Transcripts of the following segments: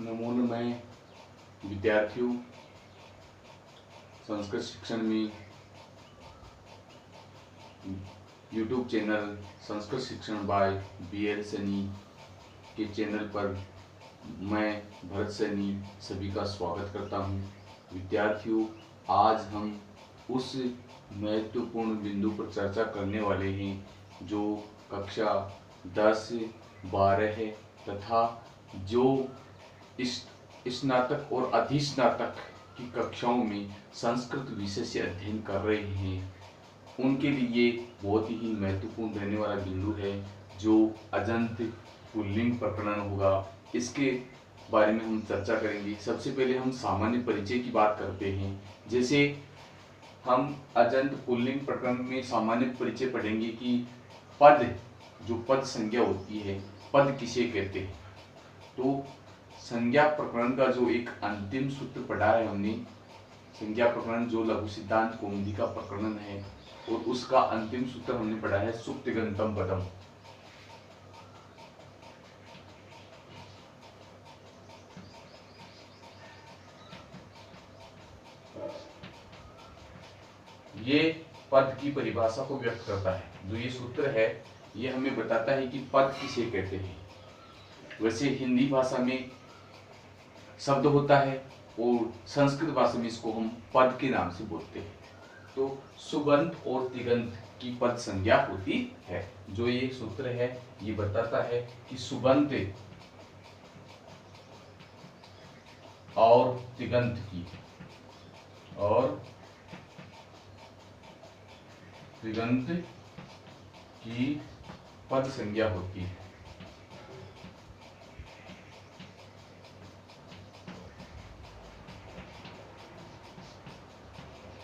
नमो नमः विद्यार्थियों। संस्कृत शिक्षण में यूट्यूब चैनल संस्कृत शिक्षण बाय BL सैनी के चैनल पर मैं भरत सैनी सभी का स्वागत करता हूं। विद्यार्थियों, आज हम उस महत्वपूर्ण बिंदु पर चर्चा करने वाले हैं जो कक्षा 10, 12 तथा जो स्नातक और अधिस्नातक की कक्षाओं में संस्कृत विषय से अध्ययन कर रहे हैं, उनके लिए बहुत ही महत्वपूर्ण रहने वाला बिंदु है जो अजंत पुल्लिंग प्रकरण होगा। इसके बारे में हम चर्चा करेंगे। सबसे पहले हम सामान्य परिचय की बात करते हैं। जैसे हम अजंत पुल्लिंग प्रकरण में सामान्य परिचय पढ़ेंगे कि पद, जो पद संज्ञा होती है, पद किसे कहते हैं। तो संज्ञा प्रकरण का जो एक अंतिम सूत्र पढ़ा है हमने, संज्ञा प्रकरण जो लघु सिद्धांत कौमुदी का प्रकरण है, और उसका अंतिम सूत्र हमने पढ़ा है सुप्तिगंतम पदम। ये पद की परिभाषा को व्यक्त करता है। जो ये सूत्र है ये हमें बताता है कि पद किसे कहते हैं। वैसे हिंदी भाषा में शब्द होता है और संस्कृत भाषा में इसको हम पद के नाम से बोलते हैं। तो सुबंत और तिगंत की पद संज्ञा होती है। जो ये सूत्र है ये बताता है कि सुबंत और तिगंत की पद संज्ञा होती है।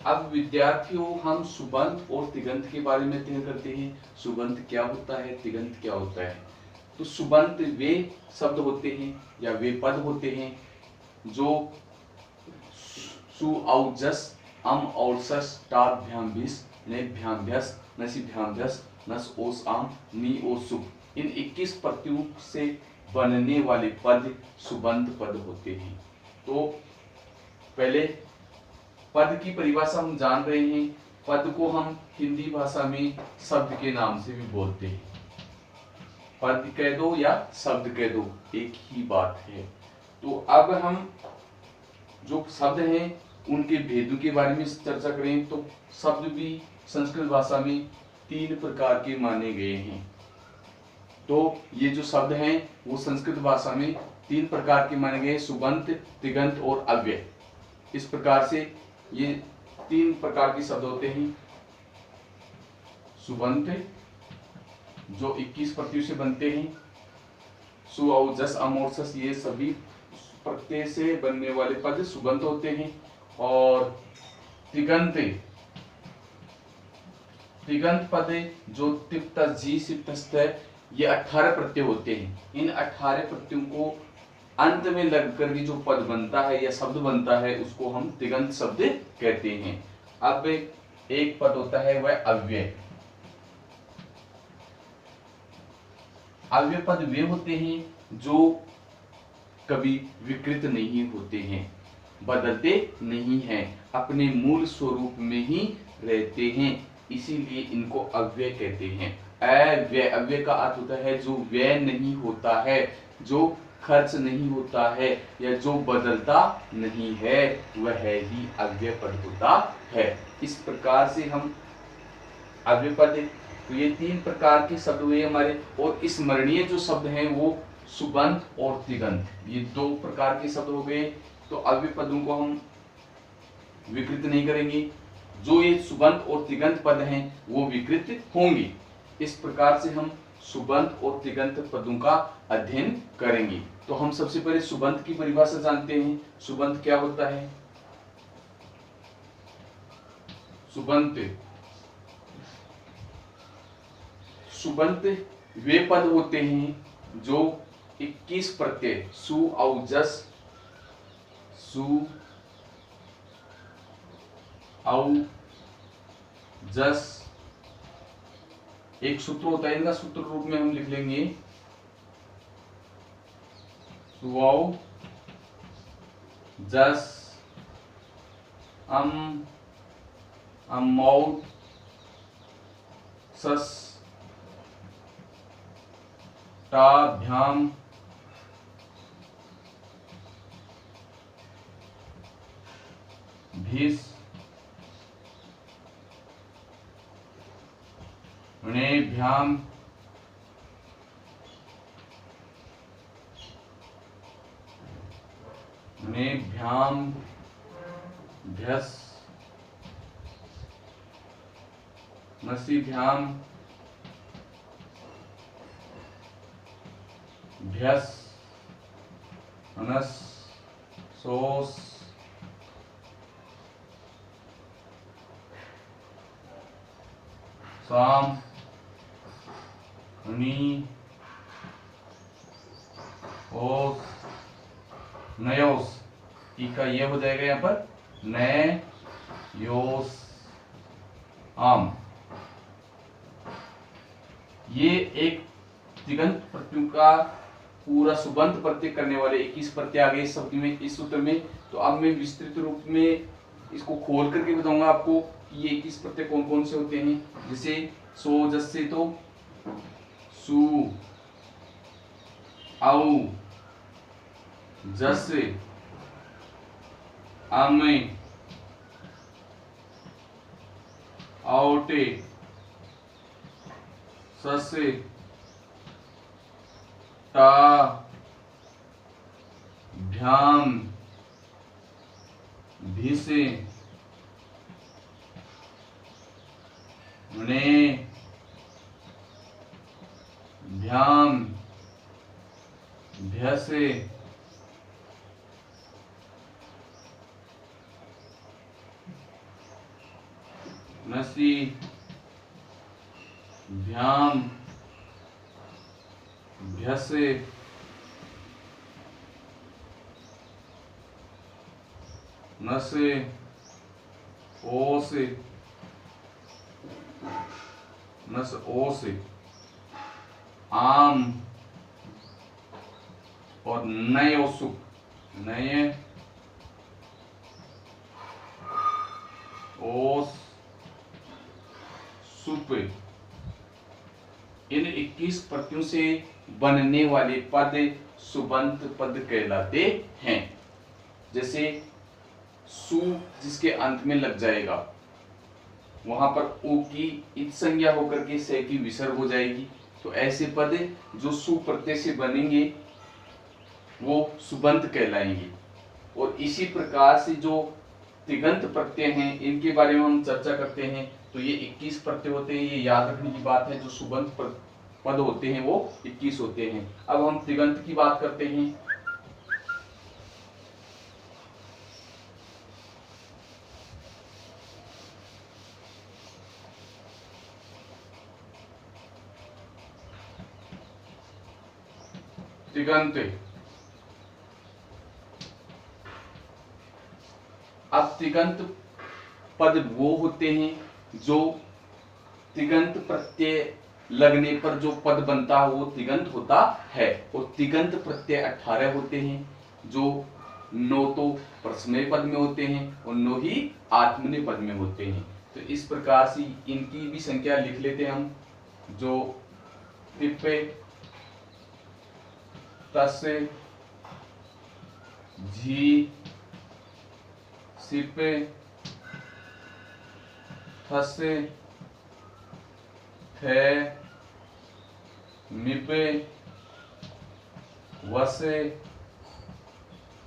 अब विद्यार्थियों, हम सुबंत और तिगंत के बारे में अध्ययन करते हैं। सुबंत क्या होता है, तिगंत क्या होता है। तो सुबंत वे शब्द होते हैं या वे पद होते हैं जो सु औ जस अम और सस टाभ्याम भिस नेभ्याम भ्यस नसिभ्याम भ्यस नस ओस आम नी ओ सु, इन 21 प्रत्ययों से बनने वाले पद सुबंत पद होते हैं। तो पहले पद की परिभाषा हम जान रहे हैं। पद को हम हिंदी भाषा में शब्द के नाम से भी बोलते हैं। पद कह दो या शब्द कह दो, एक ही बात है। तो अब हम जो शब्द हैं उनके भेदों के बारे में चर्चा करें तो शब्द भी संस्कृत भाषा में 3 प्रकार के माने गए हैं। तो ये जो शब्द हैं वो संस्कृत भाषा में 3 प्रकार के माने गए हैं, सुबंत, तिगंत और अव्यय। इस प्रकार से ये 3 प्रकार के शब्द होते हैं। सुबंत जो 21 प्रत्ययों से बनते हैं, सु औ जस अम और सस ये सभी प्रत्यय से बनने वाले पद सुबंत होते हैं। और तिगंत पद जो तिप्त जी सिप्तस्त है, ये 18 प्रत्यय होते हैं। इन 18 प्रत्ययों को अंत में लगकर भी जो पद बनता है या शब्द बनता है उसको हम तिगंत शब्द कहते हैं। अब एक पद होता है वह अव्यय। अव्यय पद वे होते हैं जो कभी विकृत नहीं होते हैं, बदलते नहीं हैं, अपने मूल स्वरूप में ही रहते हैं, इसीलिए इनको अव्यय कहते हैं। अव्यय, अव्यय का अर्थ होता है जो व्यय नहीं होता है, जो खर्च नहीं होता है या जो बदलता नहीं है, वह ही अव्यय पद होता है। इस प्रकार से हम अव्यय पद, तो ये 3 प्रकार के शब्द हुए हमारे। और स्मरणीय जो शब्द हैं वो सुबंत और तिगंत, ये 2 प्रकार के शब्द हो गए। तो अव्यय पदों को हम विकृत नहीं करेंगे, जो ये सुबंत और तिगंत पद हैं वो विकृत होंगे। इस प्रकार से हम सुबंत और तिगंत पदों का अध्ययन करेंगे। तो हम सबसे पहले सुबंत की परिभाषा जानते हैं। सुबंत क्या होता है। सुबंत वे पद होते हैं जो 21 प्रत्यय सु औ जस, सु औ जस, एक सूत्र होता है, इनका सूत्र रूप में हम लिख लेंगे सुवाओ जस, अमाउट, सस, टा, भ्याम, भिस, णे, भ्याम, णे, भ्याम, भ्यस, नसी, भ्याम, भ्यस, अनस, सोस, साम, नी, ओस, नयोस। ई का ये हो जाएगा यहां पर नय, योस, आम। ये एक तिगंत प्रत्ययों का पूरा सुबंत प्रत्यय करने वाले 21 प्रत्यय आ गए इस शब्द में, इस सूत्र में। तो अब मैं विस्तृत रूप में इसको खोल करके बताऊंगा आपको कि ये 21 प्रत्यय कौन कौन से होते हैं। जैसे सो, जस से तो सु, औ, जस, अमे, औटे, ससे, टा, भ्याम, भिसे, णे, भ्याम, भ्यसे, नसी, भ्याम, भ्यसे, नसे, ओसे, नस, ओसे, आम और नयोसुक, नय, ओस, सुप। इन 21 प्रत्ययों से बनने वाले पद सुबंत पद कहलाते हैं। जैसे सु जिसके अंत में लग जाएगा, वहां पर उ की इत संज्ञा होकर के से की विसर्ग हो जाएगी। तो ऐसे पद जो सु प्रत्यय से बनेंगे वो सुबंत कहलाएंगे। और इसी प्रकार से जो तिगंत प्रत्यय हैं इनके बारे में हम चर्चा करते हैं। तो ये 21 प्रत्यय होते हैं, ये याद रखने की बात है। जो सुबंत पद होते हैं वो 21 होते हैं। अब हम तिगंत की बात करते हैं। तिगंत, अब तिगंत पद वो होते हैं जो तिगंत प्रत्यय लगने पर जो पद बनता है वो तिगंत होता है। और तिगंत प्रत्यय 18 होते हैं, जो 9 तो प्रश्नय पद में होते हैं और 9 ही आत्मनेय पद में होते हैं। तो इस प्रकार से इनकी भी संख्या लिख लेते हैं हम। जो तिप्पे, तसे, झी, सिपे, थसे, थे, मिपे, वसे,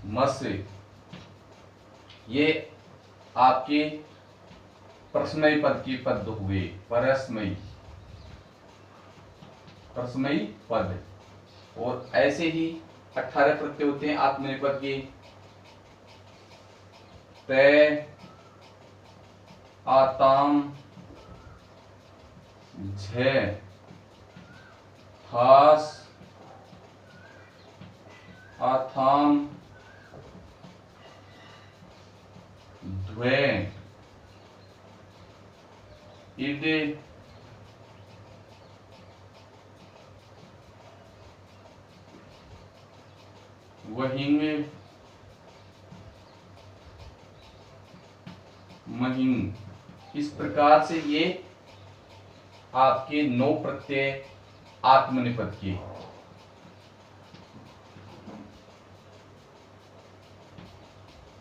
मसे, ये आपके प्रश्नयी पद की पद हुए। परस्मयी, परस्मयी पद। और ऐसे ही 18 प्रत्यय होते हैं आत्मनेय पद के। ते, आताम, झे, थास, आथाम, ध्वे, इदे, वहिंगे, महिंग। इस प्रकार से ये आपके 9 प्रत्यय आत्मनेपद के।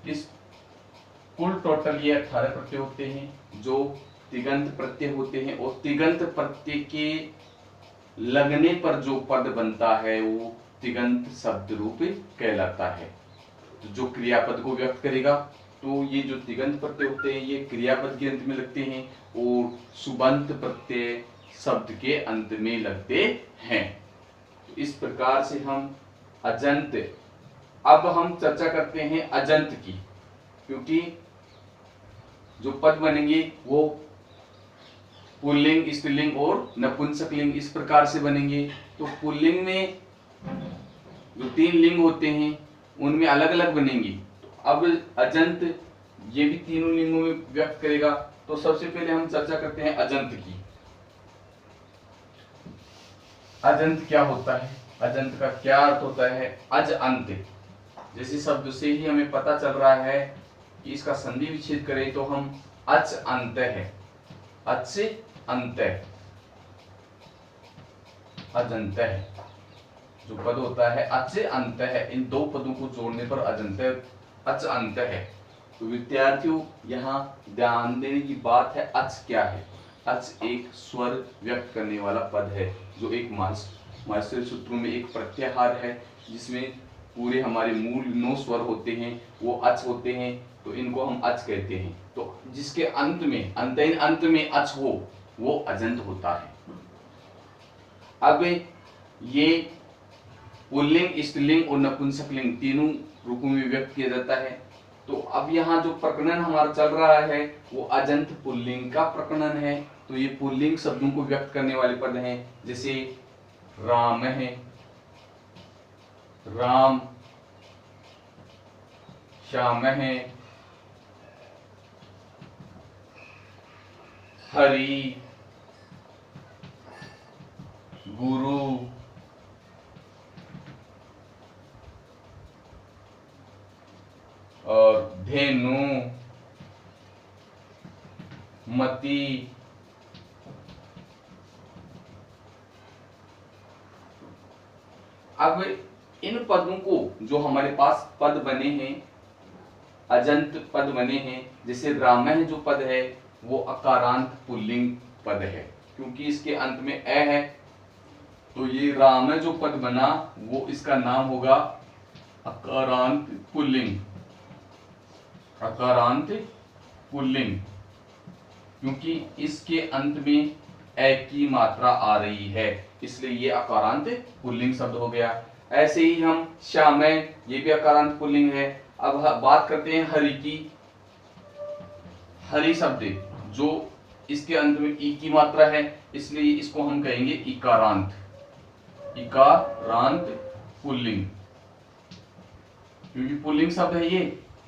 इस कुल टोटल ये 18 प्रत्यय होते हैं जो तिगंत प्रत्यय होते हैं, और तिगंत प्रत्यय के लगने पर जो पद बनता है वो तिगंत शब्द रूप कहलाता है। तो जो क्रियापद को व्यक्त करेगा, तो ये जो तिगंत प्रत्यय होते हैं ये क्रियापद के अंत में लगते हैं, और सुबंत प्रत्यय शब्द के अंत में लगते हैं। तो इस प्रकार से हम अजंत, अब हम चर्चा करते हैं अजंत की, क्योंकि जो पद बनेंगे वो पुल्लिंग, स्त्रीलिंग और नपुंसकलिंग इस प्रकार से बनेंगे। तो पुल्लिंग में जो 3 लिंग होते हैं उनमें अलग अलग बनेंगी। तो अब अजंत ये भी तीनों लिंगों में व्यक्त करेगा। तो सबसे पहले हम चर्चा करते हैं अजंत की। अजंत क्या होता है, अजंत का क्या अर्थ होता है? अज अंत, जैसे शब्द से ही हमें पता चल रहा है कि इसका संधि विच्छेद करें तो हम अच अंत है, अच से अंत, अजंत है। जो पद होता है अच से अंत है, इन 2 पदों को जोड़ने पर अजंत, अच अंत है। तो विद्यार्थियों यहाँ ध्यान देने की बात है, अच क्या है? अच एक स्वर व्यक्त करने वाला पद है, जो एक मात्स्यरी सूत्रों में एक प्रत्याहार है, जिसमें पूरे हमारे मूल 9 स्वर होते हैं वो अच होते हैं, तो इनको हम अच कहते हैं। तो जिसके अंत में अंत में अच हो वो अजंत होता है। अब ये पुल्लिंग, स्त्रीलिंग और नपुंसकलिंग तीनों रूपों में व्यक्त किया जाता है। तो अब यहाँ जो प्रकरण हमारा चल रहा है वो अजंत पुल्लिंग का प्रकरण है। तो ये पुल्लिंग शब्दों को व्यक्त करने वाले पद हैं, जैसे राम है, राम, श्याम है, हरि, गुरु, और धेनु, मति, अब इन पदों को जो हमारे पास पद बने हैं, अजंत पद बने हैं, जैसे रामह जो पद है वो अकारांत पुल्लिंग पद है, क्योंकि इसके अंत में ए है। तो ये राम जो पद बना वो इसका नाम होगा अकारांत पुल्लिंग, अकारांत पुल्लिंग, क्योंकि इसके अंत में ए की मात्रा आ रही है, इसलिए ये अकारांत पुल्लिंग शब्द हो गया। ऐसे ही हम श्याम, ये भी अकारांत पुल्लिंग है। अब बात करते हैं हरि की। हरि शब्द जो इसके अंत में ई की मात्रा है, इसलिए इसको हम कहेंगे इकारांत, इकारांत पुल्लिंग, क्योंकि पुल्लिंग शब्द है, ये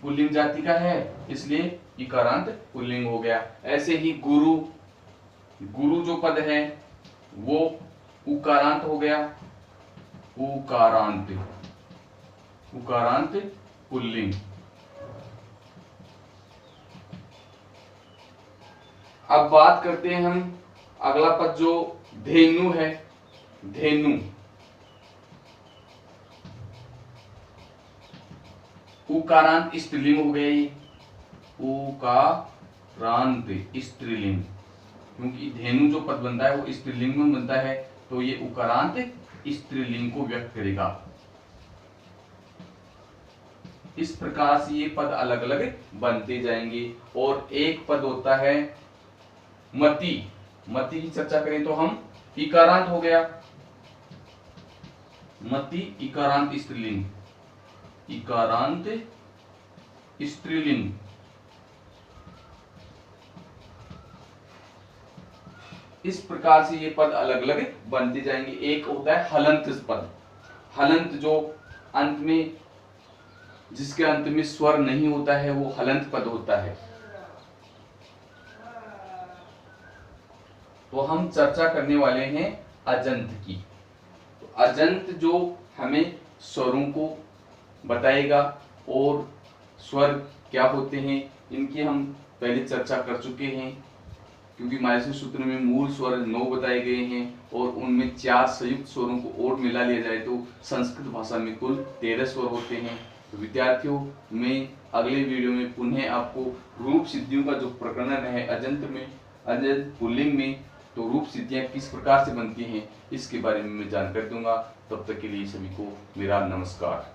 पुल्लिंग जाति का है, इसलिए इकारांत पुल्लिंग हो गया। ऐसे ही गुरु, गुरु जो पद है वो उकारांत हो गया, उकारांत, उकारांत पुल्लिंग। अब बात करते हैं हम अगला पद जो धेनु है, धेनु, उकारांत स्त्रीलिंग हो गया, ये उकारांत स्त्रीलिंग, क्योंकि धेनु जो पद बनता है वो स्त्रीलिंग में बनता है, तो ये उकारांत स्त्रीलिंग को व्यक्त करेगा। इस प्रकार से ये पद अलग अलग बनते जाएंगे। और एक पद होता है मति, मति की चर्चा करें तो हम इकारांत हो गया, मति इकारांत स्त्रीलिंग, इकारांत स्त्रीलिंग। इस प्रकार से ये पद अलग अलग बनते जाएंगे। एक होता है हलंत पद, हलंत जो अंत में, जिसके अंत में स्वर नहीं होता है वो हलंत पद होता है। तो हम चर्चा करने वाले हैं अजंत की। तो अजंत जो हमें स्वरों को बताएगा और स्वर क्या होते हैं, इनकी हम पहले चर्चा कर चुके हैं, क्योंकि माहेश्वरी सूत्र में मूल स्वर 9 बताए गए हैं और उनमें 4 संयुक्त स्वरों को और मिला लिया जाए तो संस्कृत भाषा में कुल 13 स्वर होते हैं। तो विद्यार्थियों, मैं अगले वीडियो में पुनः आपको रूप सिद्धियों का जो प्रकरण है अजंत पुल्लिंग में, तो रूप सिद्धियां किस प्रकार से बनती हैं इसके बारे में मैं जानकारी दूंगा। तब तक के लिए सभी को मेरा नमस्कार।